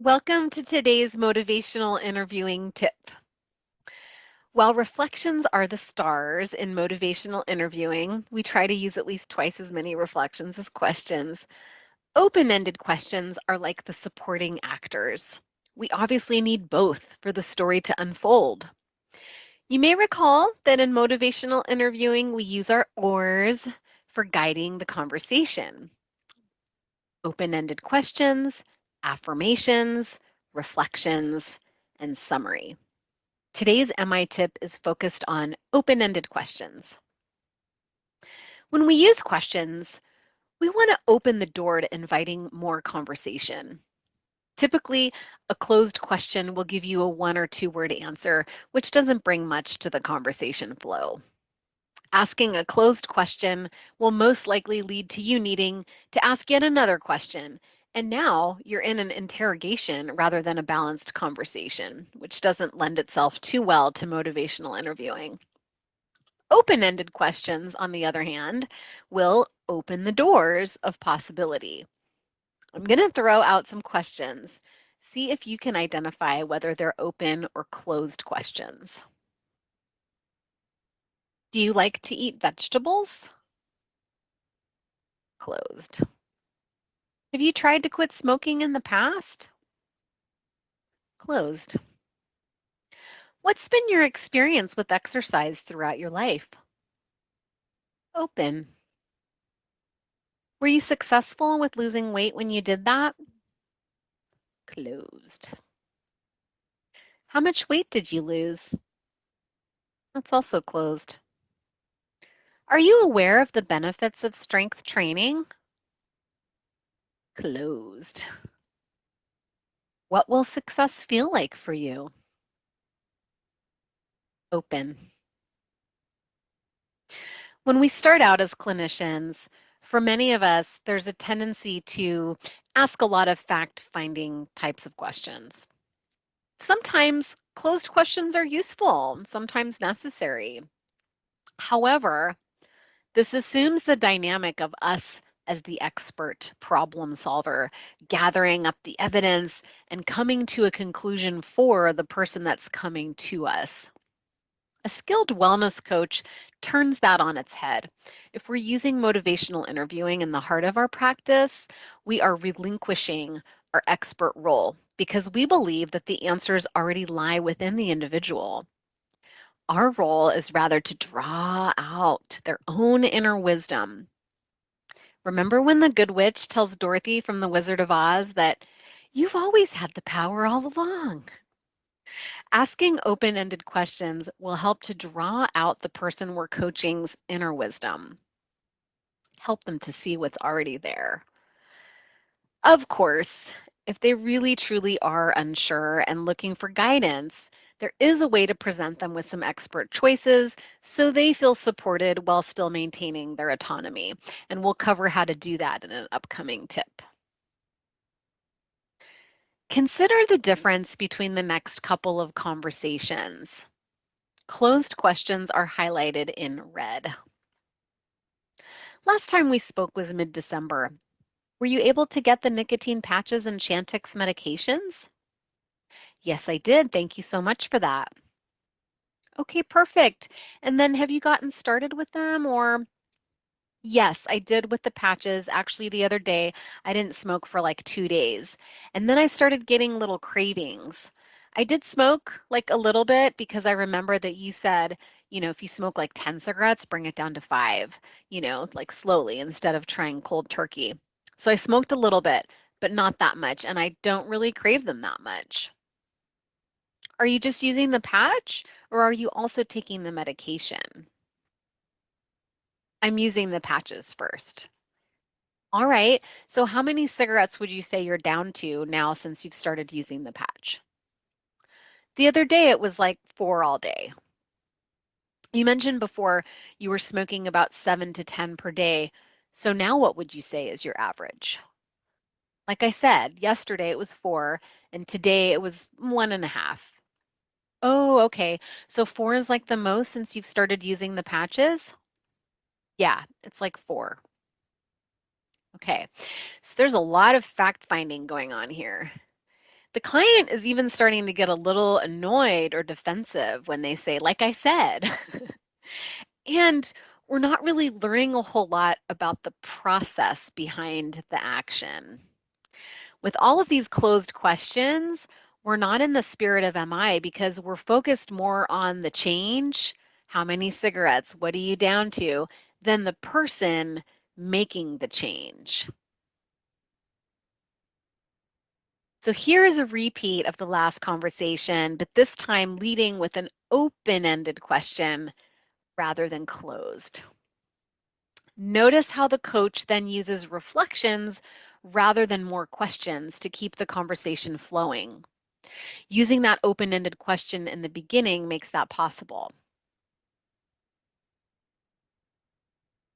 Welcome to today's motivational interviewing tip. While reflections are the stars in motivational interviewing, we try to use at least twice as many reflections as questions. Open-ended questions are like the supporting actors. We obviously need both for the story to unfold. You may recall that in motivational interviewing, we use our oars for guiding the conversation. Open-ended questions, affirmations, reflections, and summary. Today's MI tip is focused on open-ended questions. When we use questions, we want to open the door to inviting more conversation. Typically, a closed question will give you a 1 or 2 word answer, which doesn't bring much to the conversation flow. Asking a closed question will most likely lead to you needing to ask yet another question. And now you're in an interrogation rather than a balanced conversation, which doesn't lend itself too well to motivational interviewing. Open-ended questions, on the other hand, will open the doors of possibility. I'm going to throw out some questions. See if you can identify whether they're open or closed questions. Do you like to eat vegetables? Closed. Have you tried to quit smoking in the past? Closed. What's been your experience with exercise throughout your life? Open. Were you successful with losing weight when you did that? Closed. How much weight did you lose? That's also closed. Are you aware of the benefits of strength training? Closed. What will success feel like for you? Open. When we start out as clinicians, for many of us, there's a tendency to ask a lot of fact-finding types of questions. Sometimes closed questions are useful, sometimes necessary. However, this assumes the dynamic of us as the expert problem solver, gathering up the evidence and coming to a conclusion for the person that's coming to us. A skilled wellness coach turns that on its head. If we're using motivational interviewing in the heart of our practice, we are relinquishing our expert role because we believe that the answers already lie within the individual. Our role is rather to draw out their own inner wisdom. Remember when the Good Witch tells Dorothy from The Wizard of Oz that you've always had the power all along? Asking open-ended questions will help to draw out the person we're coaching's inner wisdom, help them to see what's already there. Of course, if they really truly are unsure and looking for guidance, there is a way to present them with some expert choices so they feel supported while still maintaining their autonomy. And we'll cover how to do that in an upcoming tip. Consider the difference between the next couple of conversations. Closed questions are highlighted in red. Last time we spoke was mid-December. Were you able to get the nicotine patches and Chantix medications? Yes, I did. Thank you so much for that. Okay, perfect. And then have you gotten started with them or? Yes, I did with the patches. Actually, the other day, I didn't smoke for like 2 days. And then I started getting little cravings. I did smoke like a little bit because I remember that you said, if you smoke like 10 cigarettes, bring it down to 5, like slowly instead of trying cold turkey. So I smoked a little bit, but not that much. And I don't really crave them that much. Are you just using the patch or are you also taking the medication? I'm using the patches first. All right. So how many cigarettes would you say you're down to now since you've started using the patch? The other day it was like 4 all day. You mentioned before you were smoking about 7 to 10 per day. So now what would you say is your average? Like I said, yesterday it was 4 and today it was 1.5. Oh, okay. So 4 is like the most since you've started using the patches? Yeah, it's like 4. Okay, so there's a lot of fact finding going on here. The client is even starting to get a little annoyed or defensive when they say, like I said. And we're not really learning a whole lot about the process behind the action. With all of these closed questions, we're not in the spirit of MI because we're focused more on the change, how many cigarettes, what are you down to, than the person making the change. So here is a repeat of the last conversation, but this time leading with an open-ended question rather than closed. Notice how the coach then uses reflections rather than more questions to keep the conversation flowing. Using that open-ended question in the beginning makes that possible.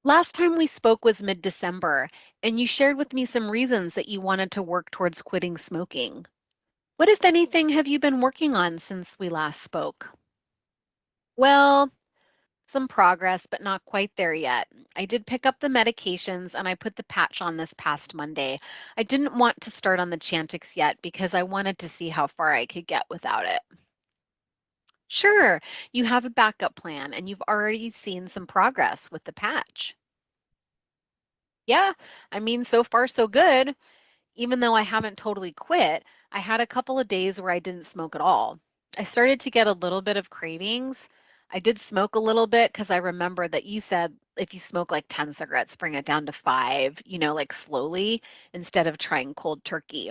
Last time we spoke was mid-December, and you shared with me some reasons that you wanted to work towards quitting smoking. What, if anything, have you been working on since we last spoke? Well, some progress, but not quite there yet. I did pick up the medications and I put the patch on this past Monday. I didn't want to start on the Chantix yet because I wanted to see how far I could get without it. Sure, you have a backup plan and you've already seen some progress with the patch. Yeah, I mean, so far so good. Even though I haven't totally quit, I had a couple of days where I didn't smoke at all. I started to get a little bit of cravings. I did smoke a little bit because I remember that you said if you smoke like 10 cigarettes, bring it down to 5, like slowly instead of trying cold turkey.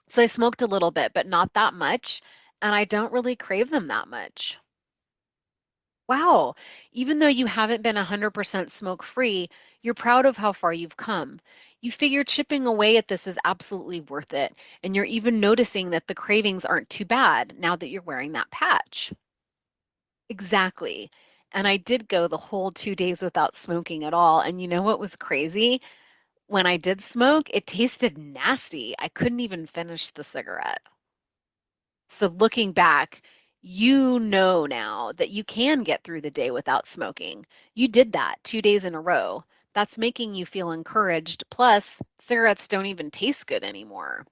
So I smoked a little bit, but not that much. And I don't really crave them that much. Wow, even though you haven't been 100% smoke-free, you're proud of how far you've come. You figure chipping away at this is absolutely worth it, and you're even noticing that the cravings aren't too bad now that you're wearing that patch. Exactly. And I did go the whole 2 days without smoking at all, and you know what was crazy? When I did smoke, it tasted nasty. I couldn't even finish the cigarette. So looking back, you know now that you can get through the day without smoking. You did that 2 days in a row. That's making you feel encouraged. Plus, cigarettes don't even taste good anymore.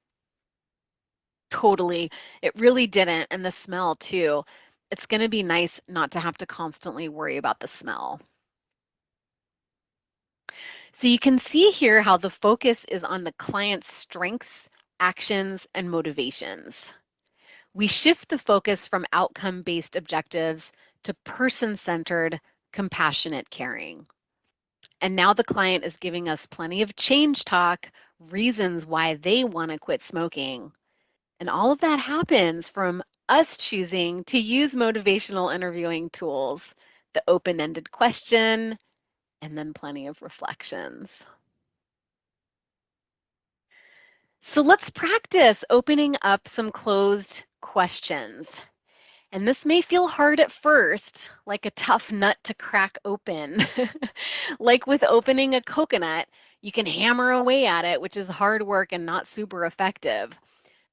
Totally. It really didn't. And the smell, too. It's going to be nice not to have to constantly worry about the smell. So you can see here how the focus is on the client's strengths, actions, and motivations. We shift the focus from outcome-based objectives to person-centered, compassionate caring. And now the client is giving us plenty of change talk, reasons why they want to quit smoking. And all of that happens from us choosing to use motivational interviewing tools, the open-ended question, and then plenty of reflections. So let's practice opening up some closed questions. And this may feel hard at first, like a tough nut to crack open. Like with opening a coconut, you can hammer away at it, which is hard work and not super effective.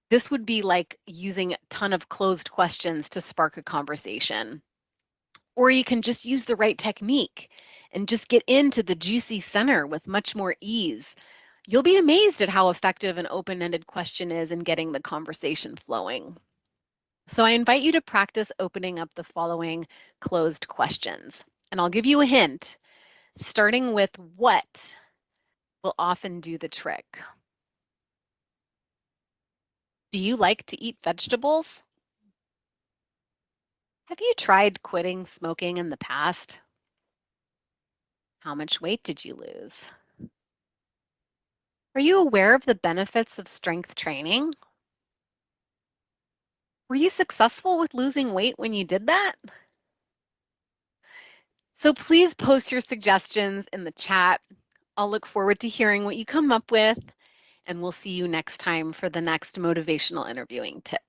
This would be like using a ton of closed questions to spark a conversation. Or you can just use the right technique and just get into the juicy center with much more ease. You'll be amazed at how effective an open-ended question is in getting the conversation flowing. So I invite you to practice opening up the following closed questions. And I'll give you a hint, starting with what will often do the trick. Do you like to eat vegetables? Have you tried quitting smoking in the past? How much weight did you lose? Are you aware of the benefits of strength training? Were you successful with losing weight when you did that? So please post your suggestions in the chat. I'll look forward to hearing what you come up with, and we'll see you next time for the next motivational interviewing tip.